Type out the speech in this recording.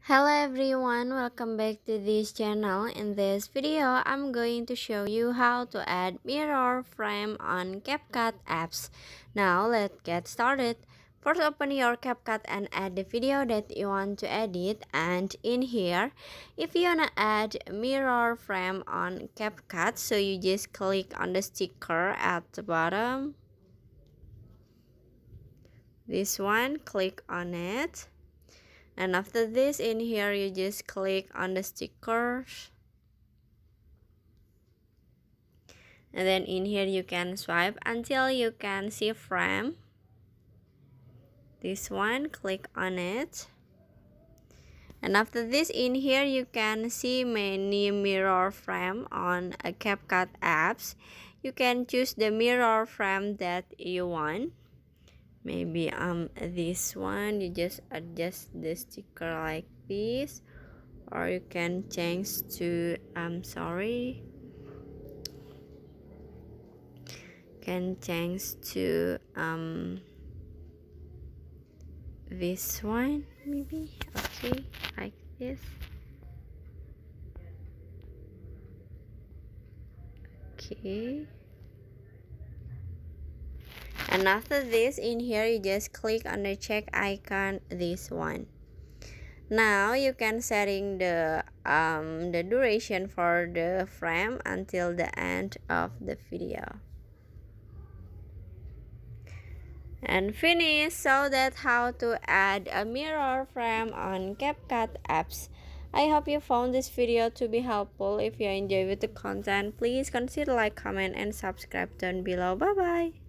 Hello everyone, welcome back to this channel. In this video, I'm going to show you how to add mirror frame on CapCut apps. Now let's get started. First, open your CapCut and add the video that you want to edit. And in here, if you wanna add mirror frame on CapCut, so you just click on the sticker at the bottom. This one, click on it. And after this, in here you just click on the stickers, and then in here you can swipe until you can see frame. This one, click on it, and after this, in here you can see many mirror frame on a CapCut apps. You can choose the mirror frame that you want. Maybe this one, you just adjust the sticker like this, or you can change to can change to this one, maybe. Okay, like this. Okay, and after this, in here you just click on the check icon, this one. Now you can setting the duration for the frame until the end of the video. And finish. So that's how to add a mirror frame on CapCut apps. I hope you found this video to be helpful. If you enjoyed the content, please consider like, comment, and subscribe down below. Bye bye.